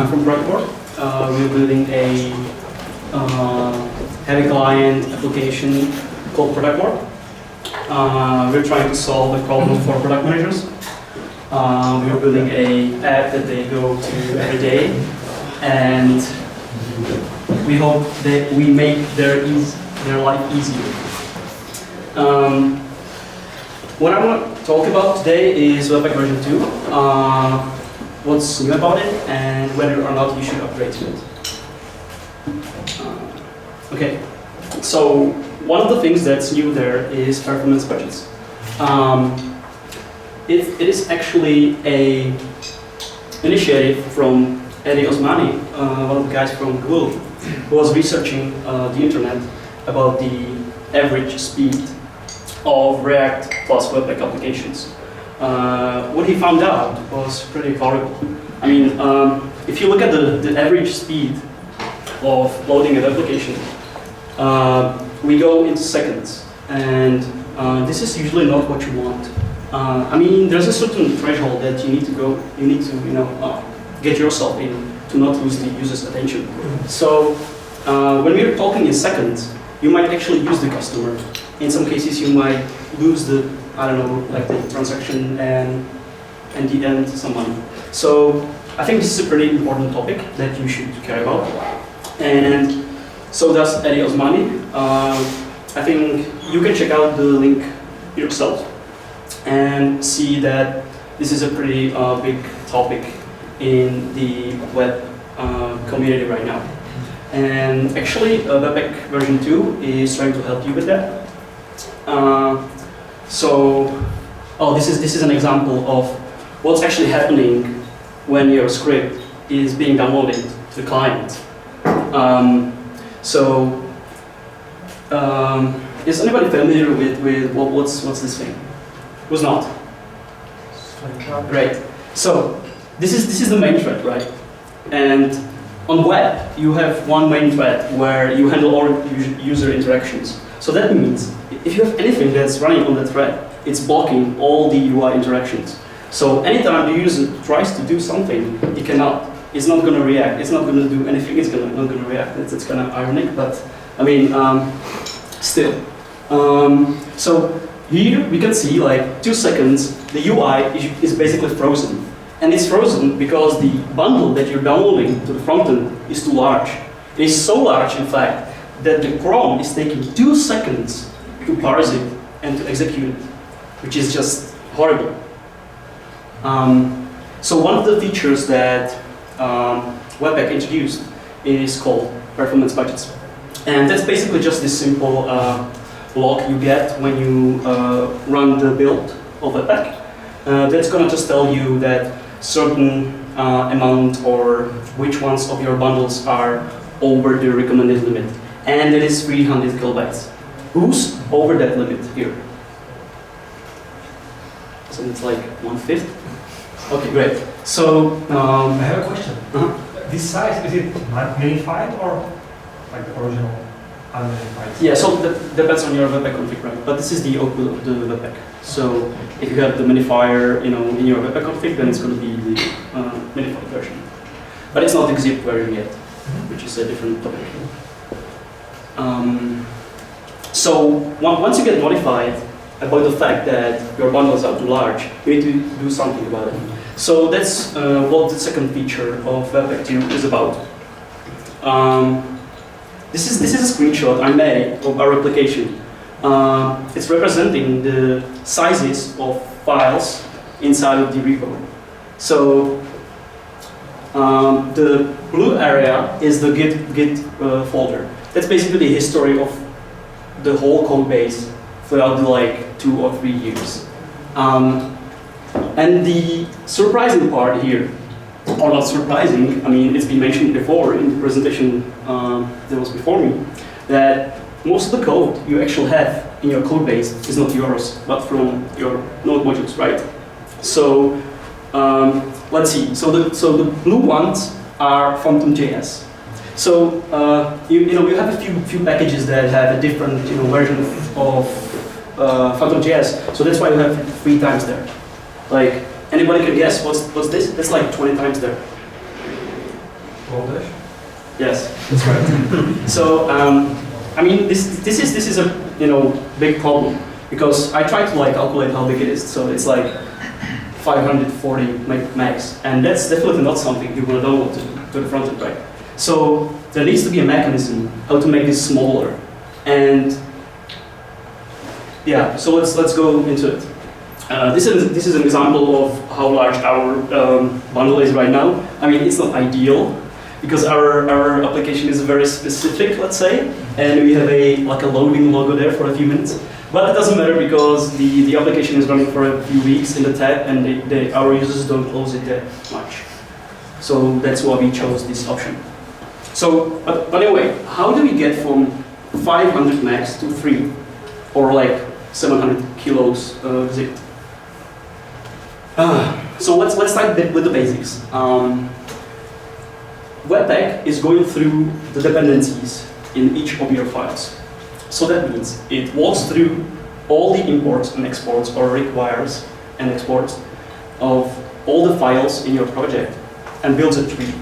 I'm from PragueJS. We're building a heavy client application called PragueJS. We're trying to solve a problem for product managers. We're building an app that they go to every day, and we hope that we make their life easier. What I want to talk about today is Webpack version 2, what's new about it, and whether or not you should upgrade to it. Okay, so one of the things that's new there is performance budgets. It is actually an initiative from Eddie Osmani, one of the guys from Google, who was researching the internet about the average speed of React plus Webpack applications. What he found out was pretty horrible. I mean, if you look at the average speed of loading an application, we go into seconds, and this is usually not what you want. I mean, there's a certain threshold that you need to get yourself in to not lose the user's attention. So when we're talking in seconds, you might actually use the customer. In some cases, you might lose the, like the transaction and at the end some money. So I think this is a pretty important topic that you should care about. And so does Eddie Osmani. I think you can check out the link yourself and see that this is a pretty big topic in the web community right now. And actually, Webpack version 2 is trying to help you with that. This is an example of what's actually happening when your script is being downloaded to the client. Is anybody familiar with what's this thing? Who's not? Great. So this is the main thread, right? And on web, you have one main thread where you handle all user interactions. So that means if you have anything that's running on that thread, it's blocking all the UI interactions. So anytime the user tries to do something, it cannot. It's not going to react. It's not going to do anything. It's not going to react. It's kind of ironic, but I mean, still. So here we can see like 2 seconds, the UI is basically frozen. And it's frozen because the bundle that you're downloading to the front end is too large. It is so large, in fact, that the Chrome is taking 2 seconds to parse it and to execute it, which is just horrible. So one of the features that Webpack introduced is called performance budgets. And that's basically just this simple log you get when you run the build of Webpack. That's going to just tell you that certain amount or which ones of your bundles are over the recommended limit. And it is 300 kilobytes. Who's over that limit here? So it's like 1/5? Okay, great. So I have a question. This size, is it minified or like the original unminified? Yeah, so that depends on your Webpack config, right? But this is the output of the Webpack. So if you have the minifier, in your Webpack config, then it's going to be the minified version. But it's not the zip version yet, which is a different topic. So once you get notified about the fact that your bundles are too large, you need to do something about it. So that's what the second feature of Webpack 2 is about. This is a screenshot I made of our application. It's representing the sizes of files inside of the repo. So the blue area is the Git folder. That's basically the history of the whole code base throughout the 2 or 3 years. And the surprising part here, or not surprising, I mean, it's been mentioned before in the presentation that was before me, that most of the code you actually have in your code base is not yours, but from your node modules, right? So let's see. So the blue ones are Phantom.js. So you have a few packages that have a different version of Phantom.js. So that's why you have 3 times there. Like, anybody can guess what's this? That's like 20 times there. Dash? Yes, that's right. So I mean, this is a big problem because I tried to like calculate how big it is. So it's like 540 megs, and that's definitely not something you want to download to the front end, right? So there needs to be a mechanism how to make this smaller, and yeah. So let's go into it. This is an example of how large our bundle is right now. I mean, it's not ideal because our application is very specific, let's say, and we have a loading logo there for a few minutes. But it doesn't matter because the application is running for a few weeks in the tab, and our users don't close it that much. So that's why we chose this option. So, but anyway, how do we get from 500 megs to 3, or like 700 kilos zip? So let's start with the basics. Webpack is going through the dependencies in each of your files. So that means it walks through all the imports and exports, or requires and exports of all the files in your project and builds a tree.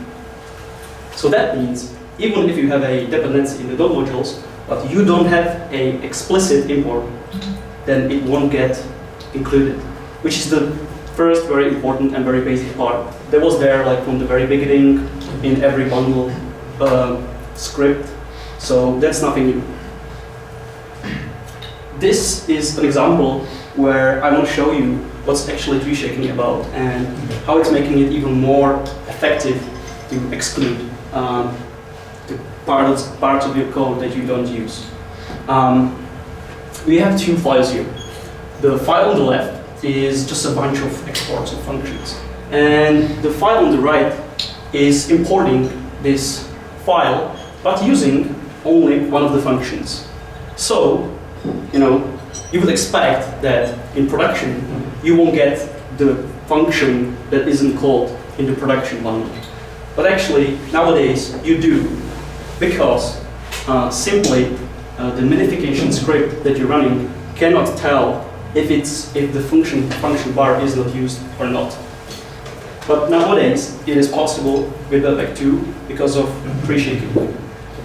So that means even if you have a dependency in the DOM modules, but you don't have an explicit import, then it won't get included, which is the first very important and very basic part. That was there like from the very beginning in every bundle script, so that's nothing new. This is an example where I want to show you what's actually tree shaking about and how it's making it even more effective to exclude the parts of your code that you don't use. We have two files here. The file on the left is just a bunch of exports of functions, and the file on the right is importing this file but using only one of the functions. So you would expect that in production you won't get the function that isn't called in the production bundle. But actually nowadays you do, because simply the minification script that you're running cannot tell if the function bar is not used or not. But nowadays it is possible with Webpack 2 because of tree shaking.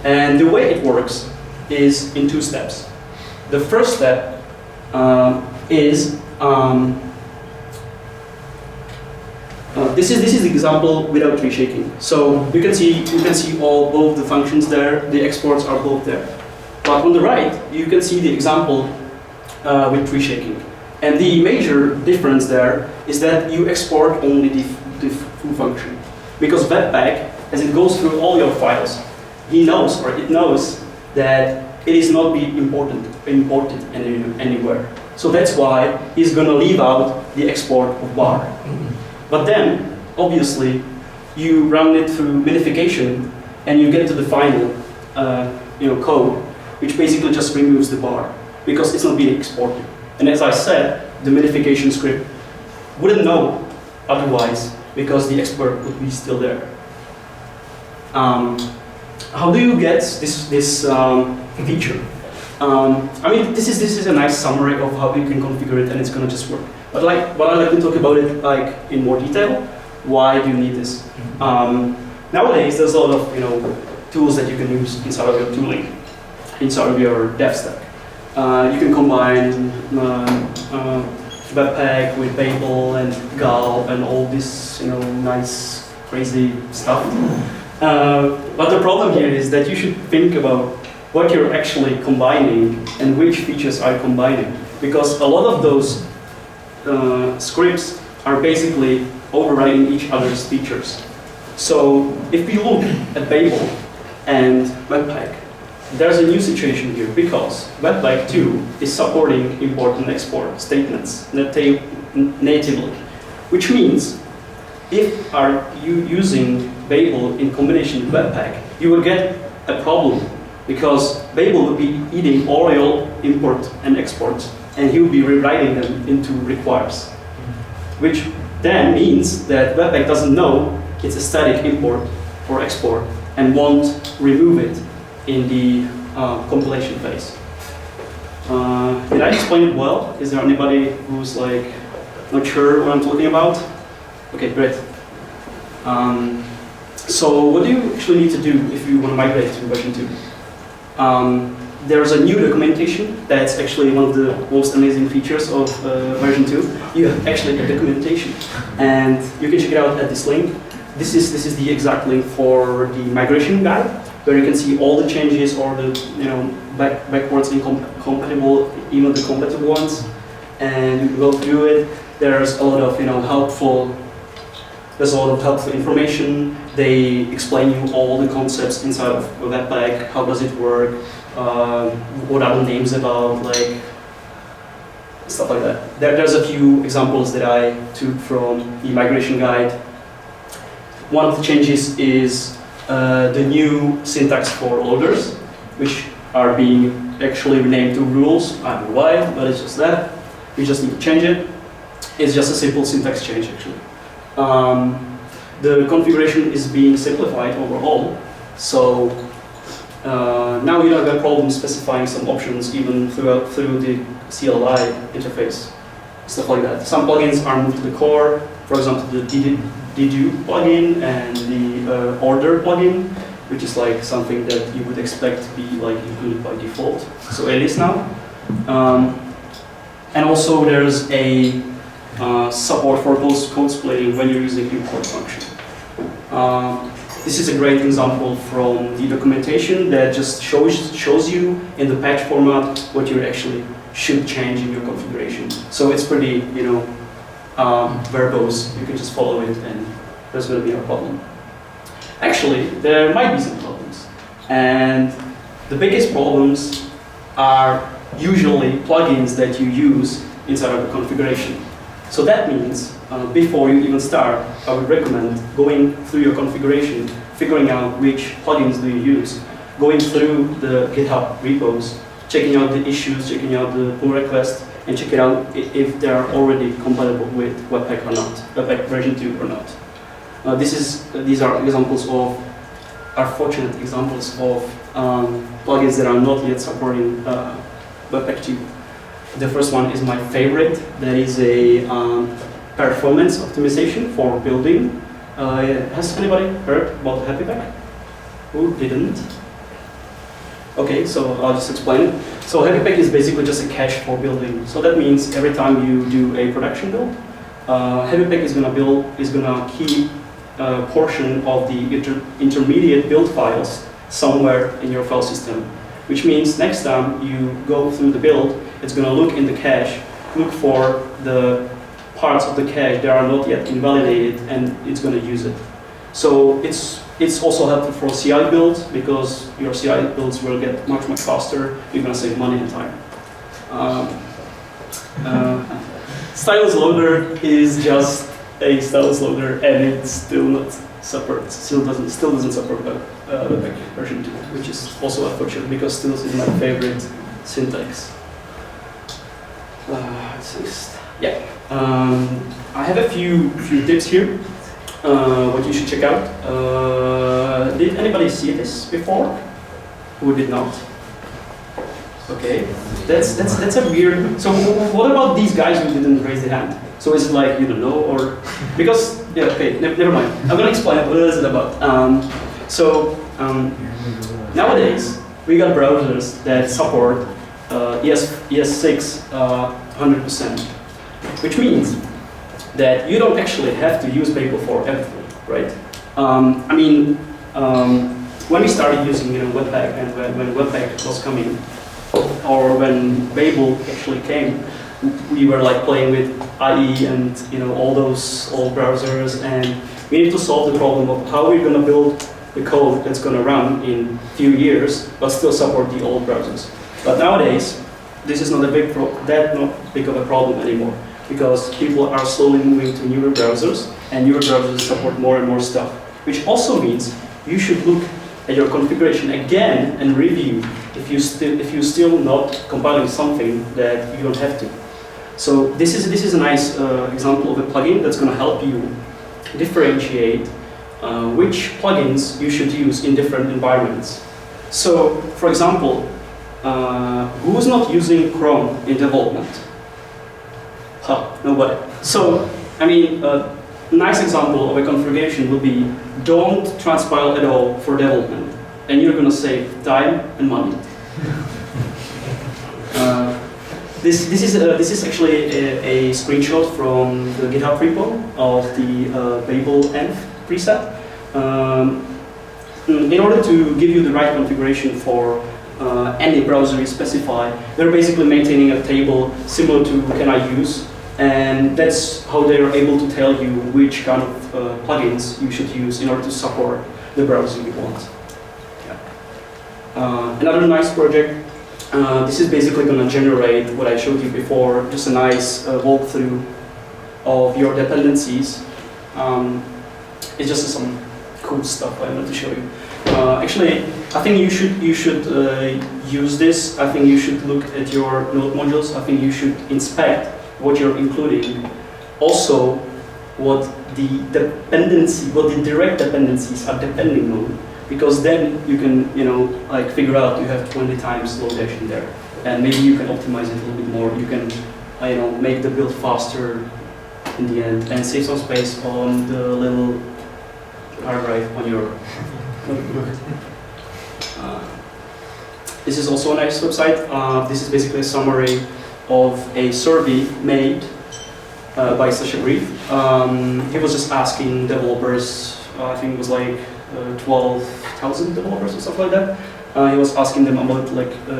And the way it works is in two steps. The first step is this is the example without tree shaking. So you can see both the functions there. The exports are both there. But on the right, you can see the example with tree shaking. And the major difference there is that you export only the full function, because Webpack, as it goes through all your files, it knows that it is not being imported anywhere. So that's why he's going to leave out the export of bar. But then, obviously, you run it through minification, and you get to the final code, which basically just removes the bar, because it's not being exported. And as I said, the minification script wouldn't know otherwise, because the export would be still there. How do you get this feature? I mean, this is a nice summary of how you can configure it, and it's going to just work. But what I like to talk about it in more detail. Why do you need this? Nowadays, there's a lot of tools that you can use inside of your tooling, inside of your dev stack. You can combine Webpack with Babel and Gal and all this nice crazy stuff. But the problem here is that you should think about what you're actually combining and which features are combining, because a lot of those scripts are basically overriding each other's features. So if we look at Babel and Webpack, there's a new situation here, because Webpack 2 is supporting import and export statements natively, which means if you using Babel in combination with Webpack, you will get a problem, because Babel will be eating all your import and exports, and he will be rewriting them into requires, which then means that Webpack doesn't know it's a static import or export and won't remove it in the compilation phase. Did I explain it well? Is there anybody who's not sure what I'm talking about? Okay, great. So what do you actually need to do if you want to migrate to version 2? There's a new documentation that's actually one of the most amazing features of version 2. You have actually a documentation, and you can check it out at this link. This is the exact link for the migration guide, where you can see all the changes or the backwards incompatible, even the compatible ones, and you can go through it. There's a lot of There's a lot of helpful information. They explain you all the concepts inside of Webpack. How does it work? What are the names about? Like stuff like that. There's a few examples that I took from the migration guide. One of the changes is the new syntax for loaders, which are being actually renamed to rules. I don't know why, but it's just that. We just need to change it. It's just a simple syntax change, actually. The configuration is being simplified overall, so now you don't have a problem specifying some options even through the CLI interface, stuff like that. Some plugins are moved to the core, for example, the did you plugin and the order plugin, which is like something that you would expect to be like included by default. So it is now. And also there's a support for post code splitting when you're using import function. This is a great example from the documentation that just shows you in the patch format what you actually should change in your configuration. So it's pretty, verbose. You can just follow it and there's going to be no problem. Actually, there might be some problems. And the biggest problems are usually plugins that you use inside of the configuration. So that means before you even start, I would recommend going through your configuration, figuring out which plugins do you use, going through the GitHub repos, checking out the issues, checking out the pull requests, and check it out if they are already compatible with Webpack or not, Webpack version 2 or not. These are examples of, fortunate examples of plugins that are not yet supporting Webpack 2. The first one is my favorite. That is a performance optimization for building. Has anybody heard about HappyPack? Who didn't? Okay, so I'll just explain it. So HappyPack is basically just a cache for building. So that means every time you do a production build, HappyPack is gonna keep a portion of the intermediate build files somewhere in your file system. Which means next time you go through the build, it's going to look in the cache, look for the parts of the cache that are not yet invalidated, and it's going to use it. So it's also helpful for CI builds, because your CI builds will get much faster. You're going to save money and time. Stylus loader is just a stylus loader, and it's still not support. Still doesn't support Webpack version 2, which is also unfortunate because stylus is my favorite syntax. Yeah, I have a few tips here. What you should check out. Did anybody see this before? Who did not? Okay, that's a weird. So what about these guys who didn't raise their hand? So is it like you don't know, or because okay, never mind. I'm gonna explain what is it about. Nowadays we got browsers that support ES6 100%, which means that you don't actually have to use Babel for everything, right? When we started using Webpack, and when Webpack was coming, or when Babel actually came, we were like playing with IE and all those old browsers, and we need to solve the problem of how we're going to build the code that's going to run in a few years, but still support the old browsers. But nowadays, this is not not big of a problem anymore, because people are slowly moving to newer browsers, and newer browsers support more and more stuff. Which also means you should look at your configuration again and review if you're still not compiling something that you don't have to. So this is a nice example of a plugin that's going to help you differentiate which plugins you should use in different environments. So, for example, who's not using Chrome in development? Nobody. So, nice example of a configuration will be don't transpile at all for development, and you're going to save time and money. This is actually a screenshot from the GitHub repo of the Babel-env preset. In order to give you the right configuration for any browser you specify, they're basically maintaining a table similar to can I use, and that's how they're able to tell you which kind of plugins you should use in order to support the browser you want. Yeah. Another nice project. This is basically going to generate what I showed you before, just a nice walkthrough of your dependencies. It's just some cool stuff I wanted to show you. Actually, I think you should use this. I think you should look at your node modules. I think you should inspect what you're including. Also, what the direct dependencies are depending on. Because then you can, like figure out you have 20 times Lodash in there, and maybe you can optimize it a little bit more. You can, make the build faster in the end and save some space on the little hard drive on your. This is also a nice website. This is basically a summary of a survey made by Sasha Brief. He was just asking developers. I think it was like 12,000 developers or stuff like that. He was asking them about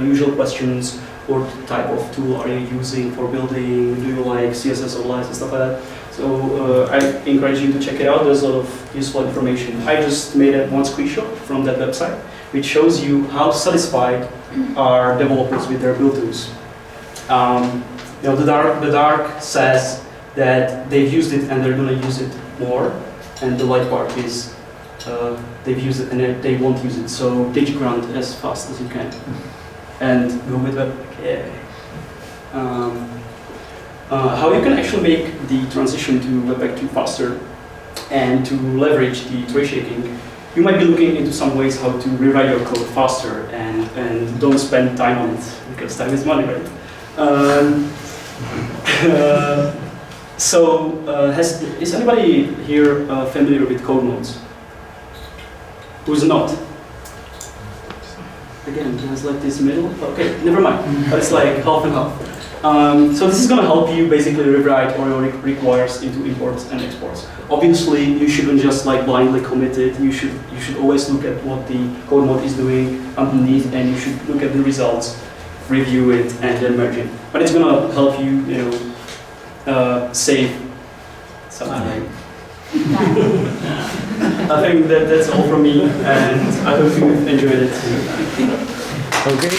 usual questions. What type of tool are you using for building? Do you like CSS or less and stuff like that? So I encourage you to check it out. There's a lot of useful information. I just made one screenshot from that website, which shows you how satisfied are developers with their build tools. The dark says that they've used it and they're going to use it more, and the light part is they've used it and they won't use it. So ditch grunt as fast as you can, and go with Webpack. Yeah. How you can actually make the transition to Webpack 2 faster and to leverage the tray shaking. You might be looking into some ways how to rewrite your code faster and don't spend time on it, because time is money, right? Is anybody here familiar with code modes? Who's not? Again, there's like this middle. Okay, never mind. But it's like half and half. So this is going to help you basically rewrite all your requires into imports and exports. Obviously, you shouldn't just blindly commit it. You should always look at what the code mode is doing underneath, and you should look at the results, review it, and then merge it. But it's going to help you, save something. I think that's all from me, and I hope you enjoyed it. Okay.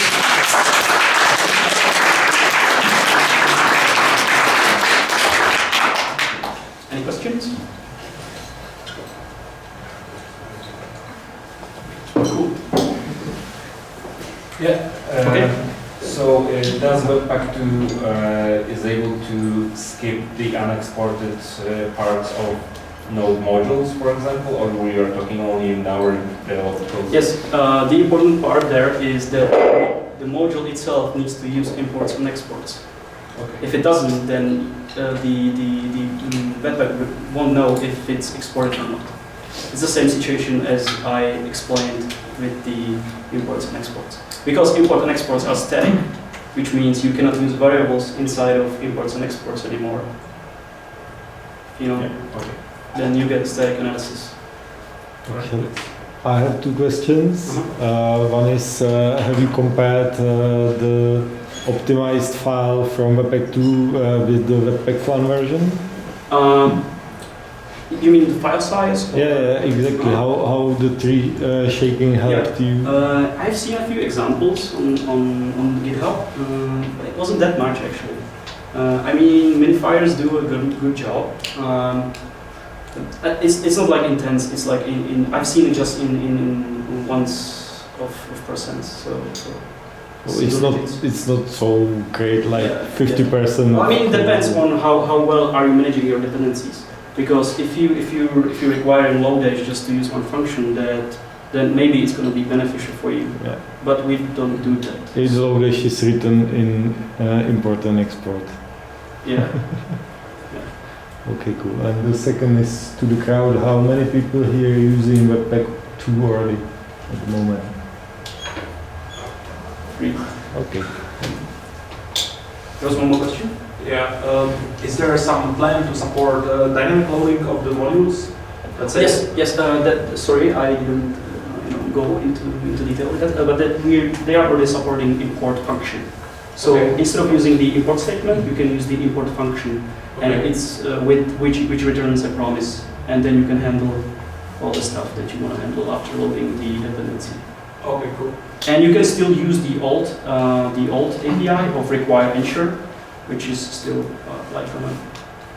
Any questions? Cool. Yeah. Okay. So does Webpack 2 is able to skip the unexported parts of node modules, for example, or we are talking only in our developed code? Yes, the important part there is that the module itself needs to use imports and exports. Okay. If it doesn't, then the Webpack won't know if it's exported or not. It's the same situation as I explained with the imports and exports. Because import and exports are static, which means you cannot use variables inside of imports and exports anymore. Yeah. Okay. Then you get static analysis. I have two questions. One is, have you compared the optimized file from Webpack 2 with the Webpack Flan version? You mean the file size? Yeah, exactly. How the tree shaking helped you? I've seen a few examples on GitHub. It wasn't that much actually. I mean, minifiers do a good job. It's not like intense. It's like I've seen it just in ones of percents. So it's not so great, like 50%. I mean, it depends on how well are you managing your dependencies. Because if you require in Lodash just to use one function, then maybe it's going to be beneficial for you. Yeah. But we don't do that. Lodash is written in import and export. Yeah. Okay, cool. And the second is to the crowd. How many people here using Webpack 2 already at the moment? 3. Okay. There was one more question? Yeah. Is there some plan to support dynamic loading of the modules? Let's say. Yes. Sorry, I didn't go into detail with that. But they are already supporting import function. So Okay. instead of using the import statement, you can use the import function, and Okay. it's with which returns a promise, and then you can handle all the stuff that you want to handle after loading the dependency. Okay, cool. And you can still use the alt API of require ensure, which is still like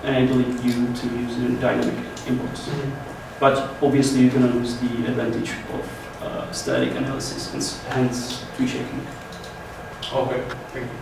enabling you to use dynamic imports. But obviously you're going to lose the advantage of static analysis and hence tree shaking. Okay, thank you.